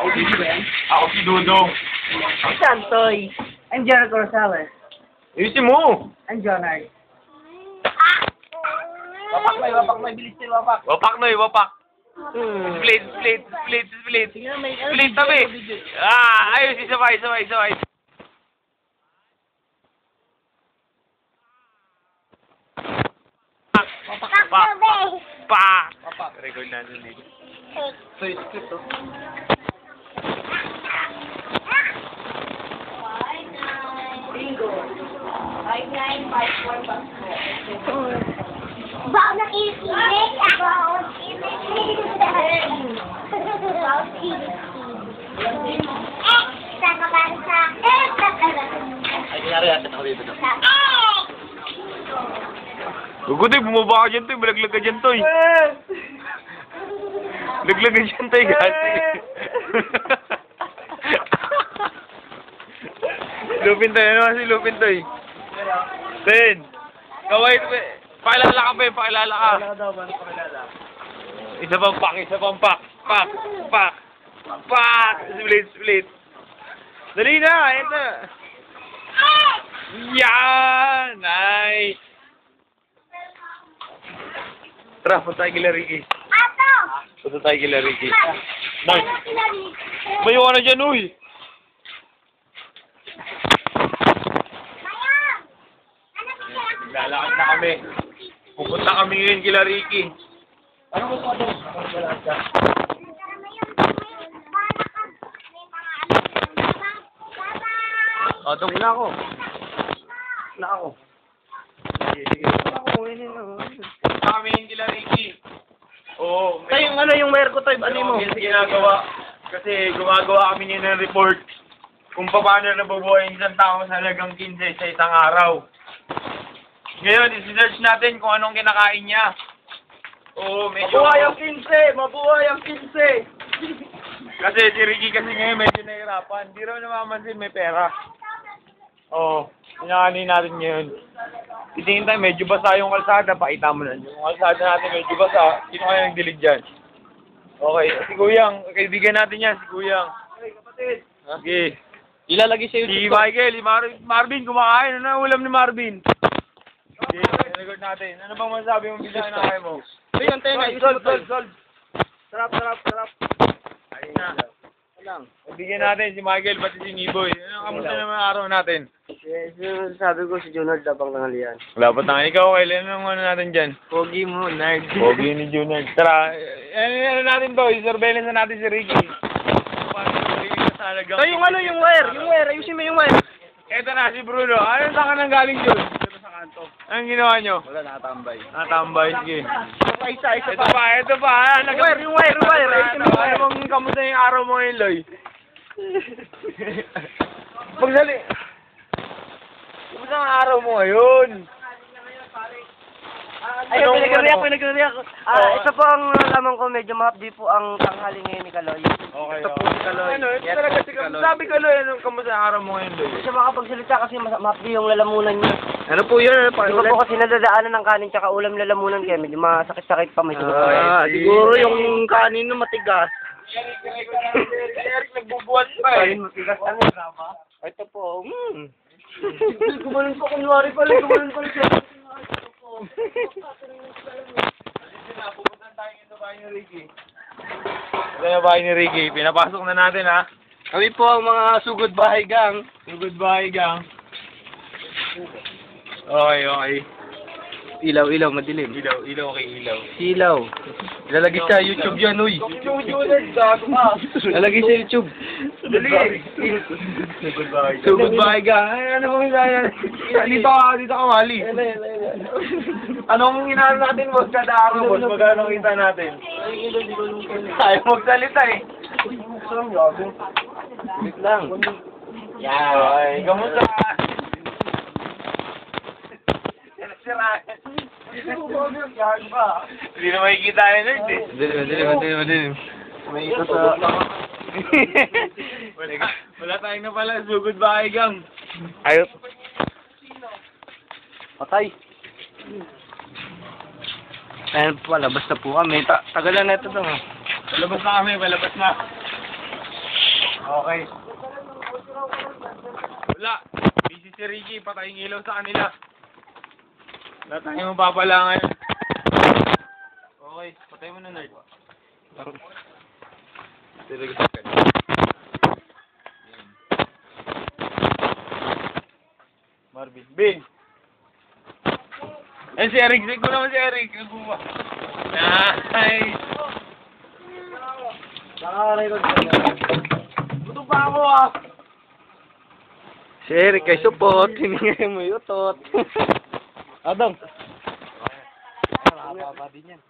Ako si Dudong. Santoy. I'm Gerald Rosales. Ayusin mo! I'm Jonard. Wapak na, bilis tayo, wapak. Wapak na, wapak. Split. Split tabi. Ayos, sabay. Wapak. Record natin dito. So, it's cute, oh. Bingo. 5954. Bawal na kilig. Bawal kilig. Bawal kilig. Sakabansa. Ay, nangyari yata ako dito. Gugutoy, bumaba ka dyan, Toy. Malaglag ka dyan, Toy. Laglag ka dyan, Toy. Gati. Lupin, Toy. Ano nga si Lupin, Toy? Ten. Kaway, pakilala ka, Pe. Pakilala ka. Isa pang pak. Pak. Split. Dali na, ito. Yan! Nice! Tara, punta tayo kila Ricky. Punta tayo kila Ricky. Nice! Bayo ka na dyan, uy! Lalakad na kami. Pupunta kami ngayon kila Ricky. Ano gusto ka doon? Doon na ako. Kami yung kila Ricky. Oo. Tayo yung wire ko, Toy. Ano mo? Ginagawa. Kasi gumagawa kami niya ng report kung paano nabubuhay yung isang tao sa halagang 15 sa isang araw. Ngayon, isi-search natin kung anong kinakain niya. Oo, medyo... Mabuhay ang 15! Kasi si Ricky kasi ngayon medyo nahihirapan. Hindi raw namamansin may pera. Oo, pinakanin natin ngayon. Titingin tayo, medyo basa yung kalsada. Pakita mo na. Yung kalsada natin medyo basa. Sino kaya nagdilig dyan? Okay, si Kuyang. Kaibigan natin yan, si Kuyang. Hey, kapatid. Okay. Ilalagay sa Si Michael, Marvin, kumakain. Ano ang ulam ni Marvin? Okay, record natin. Ano bang masasabi mong bisa na kaya mo? Hey, yung tenga. Sold. Sarap. Ayun na. Bigyan natin si Michael, pati si Niboy. Kamusta naman ang araw natin? Yes, sabi ko si Junard labang nanghalian. Wala pa tayo. Ikaw, kailan ang ano natin dyan? Pogi mo, nerd. Pogi ni Junard. Tara, ano natin to? I-surveillance na natin si Ricky. Tayo yung wire. Ayusin mo yung wire. Eto na, si Bruno. Ano saan ka nang galing dun? Dito sa kanto. Anong ginawa nyo? Wala, nakatambay. Natambay, sige. Isa Ito pa. Yung wire. Ano bang kamusta yung araw mo ngayon, Loy? Pagsali. Kamusta ang araw mo ngayon? Ayun, nagre-react. Isa po ang lamang ko, medyo mahapdi po ang tanghali ngayon ni Kaloy. Okay. Ito po si Kaloy. Ano, ito talaga si Kaloy. Sabi Kaloy, kamusta ang araw mo ngayon, Loy? Hindi siya makapagsalita kasi mahapdi yung lalamunan niya. Ano po yun? Hindi ko po kasi nadadaanan ng kanin tsaka ulam lalamunan kaya medyo masakit-sakit pa may sugat. siguro yung kanin na matigas. Eric, nagbubuhat pa eh. Matigas ano drama? Ito po. Gumanon pa kunwari pala. Siya. Pupuntan tayo sa bahay ni Ricky. Ito yung bahay ni Ricky. Pinapasok na natin, ha? Kami po ang mga sugod bahay gang. Goodbye, gang. Okay. Ilaw, madilim. Ilaw kay ilaw. Silaw. Ilalagay sa YouTube yan, uy. Lalagay sa YouTube. So, goodbye, gang. Ano bang yan? Dito ka, Mali. Anong inaano natin, boss? Kada araw, boss? Magkano kita natin? Ayaw magsalita, eh. Wait lang. Yan. Okay, kamusta? Hindi na makikita yun, eh. Madilim. May ito sa... Wala tayong na pala. So, goodbye, gang. Ayos. Patay. Ayan po, labas na po kami. Tagalan na ito daw. Palabas na kami, palabas na. Okay. Wala. Busy si Ricky. Patay ng ilaw sa kanila. Wala tayong mapapala ngayon. Okay. Patay mo na, nerd. Talaga sa kanya. Marvin. Bing! Ayan si Eric. Sige ko naman si Eric. Nagbuwa. Nice! Nakarecord ka na. Buto pa ako ah! Si Eric kay support, hiningin mo yung tot. Adong. Nakakababa din yan.